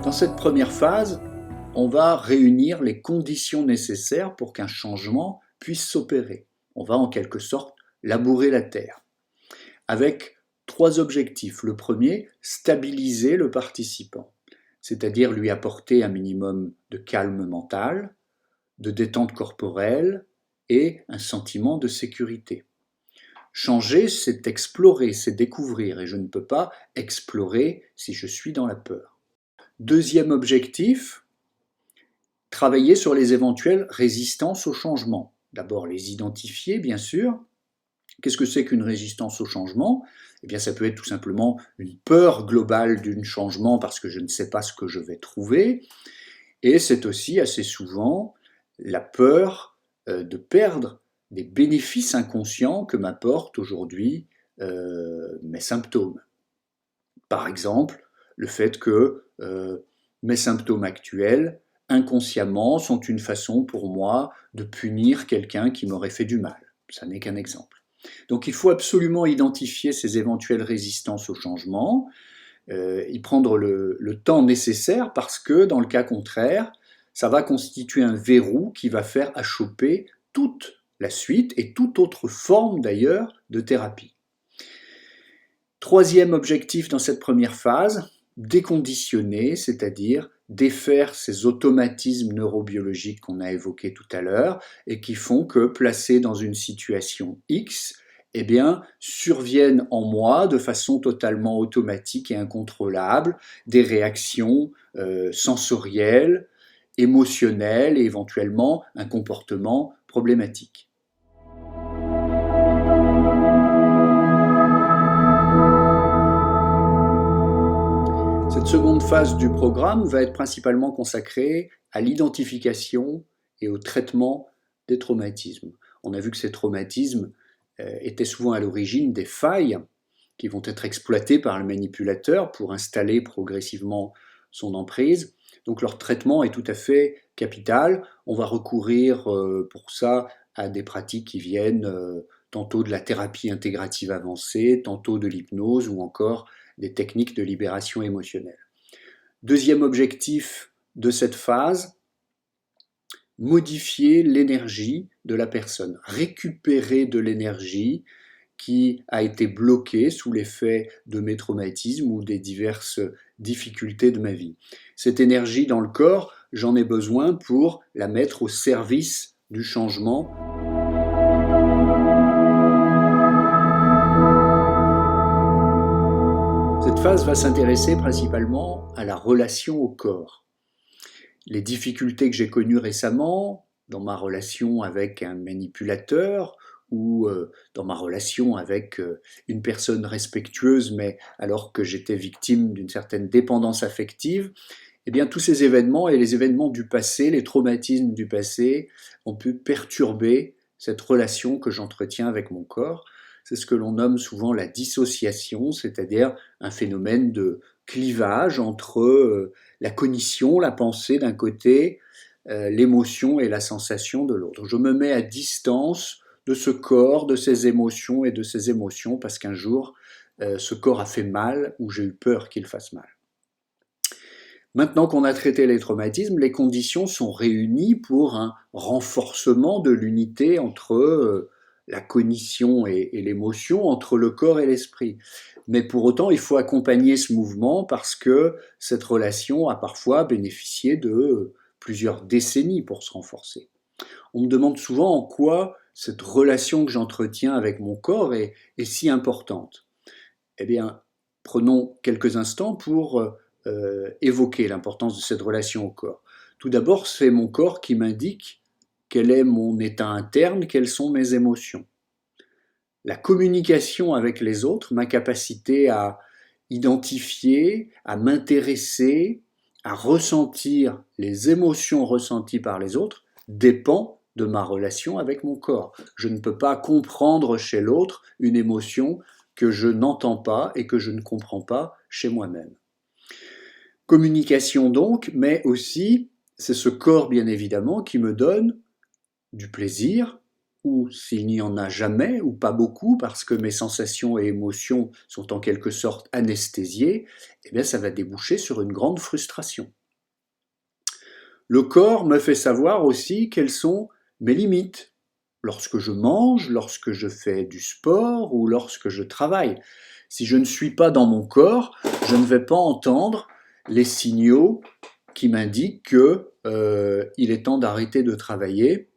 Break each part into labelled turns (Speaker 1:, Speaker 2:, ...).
Speaker 1: Dans cette première phase, on va réunir les conditions nécessaires pour qu'un changement puisse s'opérer. On va en quelque sorte labourer la terre, avec trois objectifs. Le premier, stabiliser le participant, c'est-à-dire lui apporter un minimum de calme mental, de détente corporelle et un sentiment de sécurité. Changer, c'est explorer, c'est découvrir, et je ne peux pas explorer si je suis dans la peur. Deuxième objectif, travailler sur les éventuelles résistances au changement. D'abord les identifier, bien sûr. Qu'est-ce que c'est qu'une résistance au changement? Eh bien, ça peut être tout simplement une peur globale d'un changement parce que je ne sais pas ce que je vais trouver. Et c'est aussi assez souvent la peur de perdre des bénéfices inconscients que m'apportent aujourd'hui mes symptômes. Par exemple, le fait que mes symptômes actuels, inconsciemment, sont une façon pour moi de punir quelqu'un qui m'aurait fait du mal. Ça n'est qu'un exemple. Donc il faut absolument identifier ces éventuelles résistances au changement, y prendre le temps nécessaire parce que dans le cas contraire, ça va constituer un verrou qui va faire achoper toute la suite et toute autre forme d'ailleurs de thérapie. Troisième objectif dans cette première phase, déconditionner, c'est-à-dire défaire ces automatismes neurobiologiques qu'on a évoqués tout à l'heure et qui font que, placé dans une situation X, eh bien, surviennent en moi de façon totalement automatique et incontrôlable des réactions sensorielles, émotionnelles et éventuellement un comportement problématique. Cette seconde phase du programme va être principalement consacrée à l'identification et au traitement des traumatismes. On a vu que ces traumatismes étaient souvent à l'origine des failles qui vont être exploitées par le manipulateur pour installer progressivement son emprise. Donc leur traitement est tout à fait capital. On va recourir pour ça à des pratiques qui viennent tantôt de la thérapie intégrative avancée, tantôt de l'hypnose ou encore des techniques de libération émotionnelle. Deuxième objectif de cette phase, modifier l'énergie de la personne, récupérer de l'énergie qui a été bloquée sous l'effet de mes traumatismes ou des diverses difficultés de ma vie. Cette énergie dans le corps, j'en ai besoin pour la mettre au service du changement. Cette phase va s'intéresser principalement à la relation au corps. Les difficultés que j'ai connues récemment dans ma relation avec un manipulateur ou dans ma relation avec une personne respectueuse, mais alors que j'étais victime d'une certaine dépendance affective, eh bien tous ces événements et les événements du passé, les traumatismes du passé, ont pu perturber cette relation que j'entretiens avec mon corps. C'est ce que l'on nomme souvent la dissociation, c'est-à-dire un phénomène de clivage entre la cognition, la pensée d'un côté, l'émotion et la sensation de l'autre. Je me mets à distance de ce corps, de ses émotions et de ses émotions parce qu'un jour, ce corps a fait mal ou j'ai eu peur qu'il fasse mal. Maintenant qu'on a traité les traumatismes, les conditions sont réunies pour un renforcement de l'unité entre la cognition et l'émotion, entre le corps et l'esprit. Mais pour autant, il faut accompagner ce mouvement parce que cette relation a parfois bénéficié de plusieurs décennies pour se renforcer. On me demande souvent en quoi cette relation que j'entretiens avec mon corps est si importante. Eh bien, prenons quelques instants pour évoquer l'importance de cette relation au corps. Tout d'abord, c'est mon corps qui m'indique quel est mon état interne, quelles sont mes émotions. La communication avec les autres, ma capacité à identifier, à m'intéresser, à ressentir les émotions ressenties par les autres, dépend de ma relation avec mon corps. Je ne peux pas comprendre chez l'autre une émotion que je n'entends pas et que je ne comprends pas chez moi-même. Communication donc, mais aussi c'est ce corps bien évidemment qui me donne du plaisir, ou s'il n'y en a jamais, ou pas beaucoup, parce que mes sensations et émotions sont en quelque sorte anesthésiées, eh bien ça va déboucher sur une grande frustration. Le corps me fait savoir aussi quelles sont mes limites. Lorsque je mange, lorsque je fais du sport ou lorsque je travaille. Si je ne suis pas dans mon corps, je ne vais pas entendre les signaux qui m'indiquent qu'il est temps d'arrêter de travailler.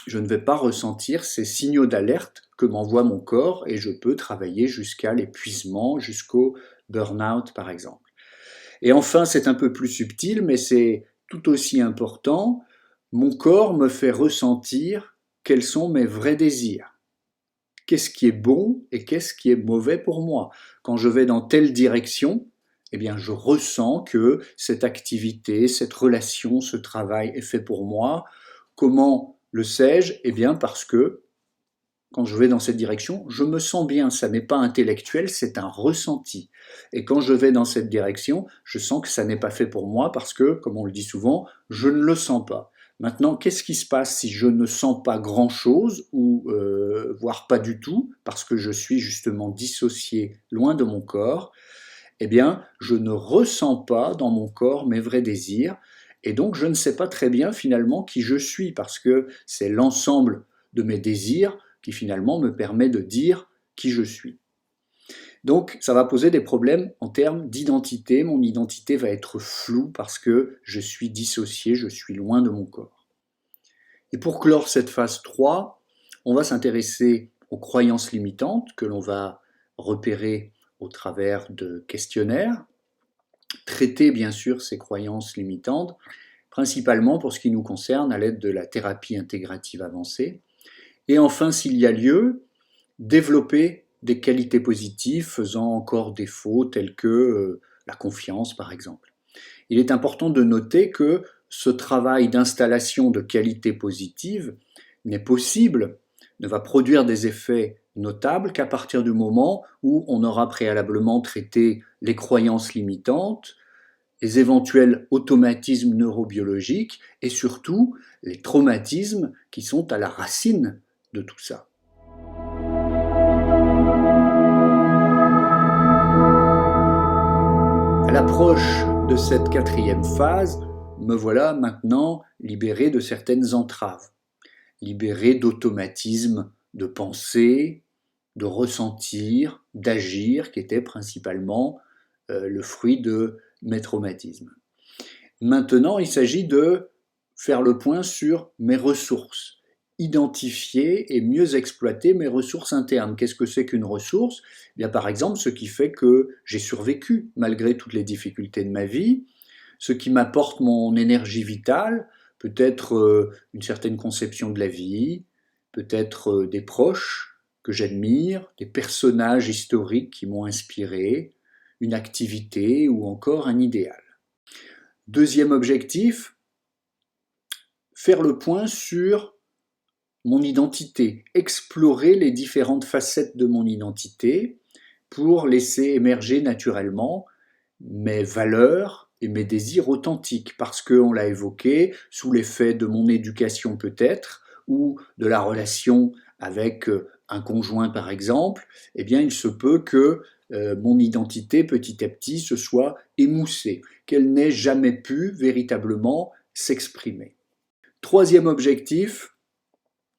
Speaker 1: Je ne vais pas ressentir ces signaux d'alerte que m'envoie mon corps et je peux travailler jusqu'à l'épuisement, jusqu'au burn-out par exemple. Et enfin, c'est un peu plus subtil, mais c'est tout aussi important, mon corps me fait ressentir quels sont mes vrais désirs. Qu'est-ce qui est bon et qu'est-ce qui est mauvais pour moi? Quand je vais dans telle direction, eh bien, je ressens que cette activité, cette relation, ce travail est fait pour moi. Comment le sais-je? Eh bien, parce que quand je vais dans cette direction, je me sens bien. Ça n'est pas intellectuel, c'est un ressenti. Et quand je vais dans cette direction, je sens que ça n'est pas fait pour moi parce que, comme on le dit souvent, je ne le sens pas. Maintenant, qu'est-ce qui se passe si je ne sens pas grand-chose ou voire pas du tout parce que je suis justement dissocié loin de mon corps? Eh bien, je ne ressens pas dans mon corps mes vrais désirs et donc je ne sais pas très bien finalement qui je suis parce que c'est l'ensemble de mes désirs qui finalement me permet de dire qui je suis. Donc ça va poser des problèmes en termes d'identité. Mon identité va être floue parce que je suis dissocié, je suis loin de mon corps. Et pour clore cette phase 3, on va s'intéresser aux croyances limitantes que l'on va repérer au travers de questionnaires, traiter bien sûr ces croyances limitantes, principalement pour ce qui nous concerne à l'aide de la thérapie intégrative avancée, et enfin, s'il y a lieu, développer des qualités positives faisant encore défaut, telles que la confiance par exemple. Il est important de noter que ce travail d'installation de qualités positives n'est possible, ne va produire des effets notables qu'à partir du moment où on aura préalablement traité les croyances limitantes, les éventuels automatismes neurobiologiques et surtout les traumatismes qui sont à la racine de tout ça. À l'approche de cette quatrième phase, me voilà maintenant libéré de certaines entraves, libéré d'automatismes de penser, de ressentir, d'agir, qui étaient principalement le fruit de mes traumatismes. Maintenant, il s'agit de faire le point sur mes ressources, identifier et mieux exploiter mes ressources internes. Qu'est-ce que c'est qu'une ressource? Eh bien, par exemple, ce qui fait que j'ai survécu malgré toutes les difficultés de ma vie, ce qui m'apporte mon énergie vitale, peut-être une certaine conception de la vie, peut-être des proches que j'admire, des personnages historiques qui m'ont inspiré, une activité ou encore un idéal. Deuxième objectif, faire le point sur mon identité, explorer les différentes facettes de mon identité pour laisser émerger naturellement mes valeurs et mes désirs authentiques, parce qu'on l'a évoqué, sous l'effet de mon éducation peut-être, ou de la relation avec un conjoint par exemple, eh bien il se peut que mon identité petit à petit se soit émoussée, qu'elle n'ait jamais pu véritablement s'exprimer. Troisième objectif,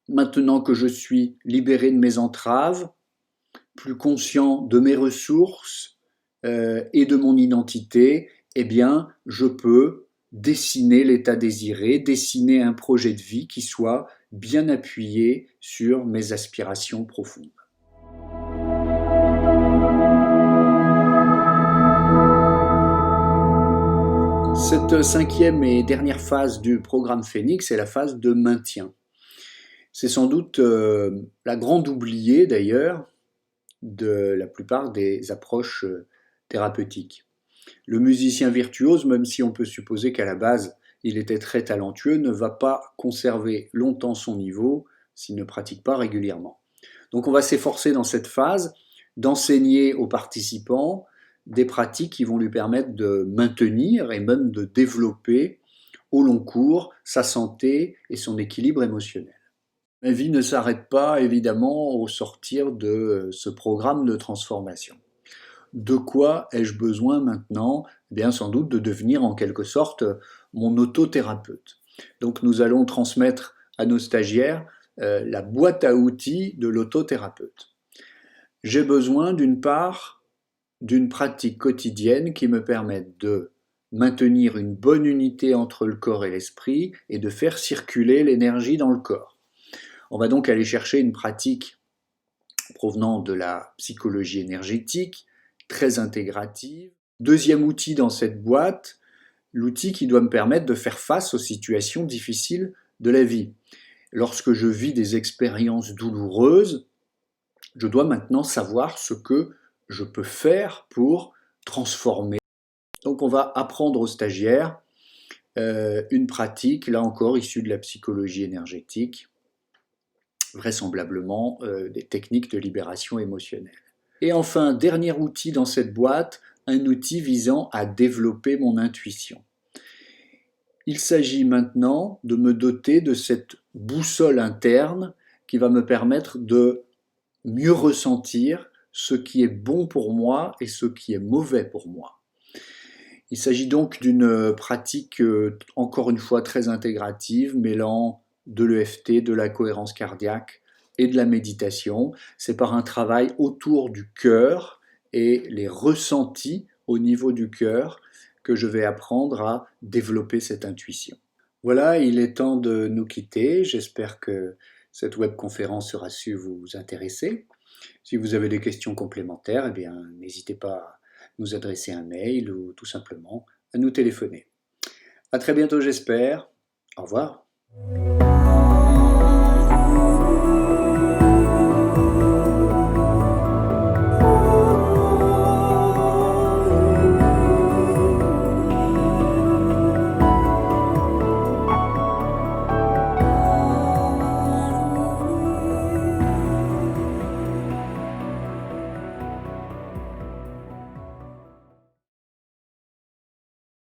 Speaker 1: maintenant que je suis libéré de mes entraves, plus conscient de mes ressources et de mon identité, eh bien, je peux dessiner l'état désiré, dessiner un projet de vie qui soit bien appuyé sur mes aspirations profondes. Cette cinquième et dernière phase du programme Phoenix est la phase de maintien. C'est sans doute la grande oubliée d'ailleurs de la plupart des approches thérapeutiques. Le musicien virtuose, même si on peut supposer qu'à la base il était très talentueux, ne va pas conserver longtemps son niveau s'il ne pratique pas régulièrement. Donc on va s'efforcer dans cette phase d'enseigner aux participants des pratiques qui vont lui permettre de maintenir et même de développer au long cours sa santé et son équilibre émotionnel. Ma vie ne s'arrête pas évidemment au sortir de ce programme de transformation. De quoi ai-je besoin maintenant? Eh bien, sans doute de devenir en quelque sorte mon autothérapeute. Donc nous allons transmettre à nos stagiaires la boîte à outils de l'autothérapeute. J'ai besoin d'une part d'une pratique quotidienne qui me permette de maintenir une bonne unité entre le corps et l'esprit et de faire circuler l'énergie dans le corps. On va donc aller chercher une pratique provenant de la psychologie énergétique, très intégrative. Deuxième outil dans cette boîte, l'outil qui doit me permettre de faire face aux situations difficiles de la vie. Lorsque je vis des expériences douloureuses, je dois maintenant savoir ce que je peux faire pour transformer. Donc on va apprendre aux stagiaires une pratique, là encore issue de la psychologie énergétique, vraisemblablement des techniques de libération émotionnelle. Et enfin, dernier outil dans cette boîte, un outil visant à développer mon intuition. Il s'agit maintenant de me doter de cette boussole interne qui va me permettre de mieux ressentir ce qui est bon pour moi et ce qui est mauvais pour moi. Il s'agit donc d'une pratique, encore une fois, très intégrative, mêlant de l'EFT, de la cohérence cardiaque et de la méditation. C'est par un travail autour du cœur et les ressentis au niveau du cœur que je vais apprendre à développer cette intuition. Voilà, il est temps de nous quitter. J'espère que cette webconférence aura su vous intéresser. Si vous avez des questions complémentaires, eh bien, n'hésitez pas à nous adresser un mail ou tout simplement à nous téléphoner. À très bientôt, j'espère. Au revoir.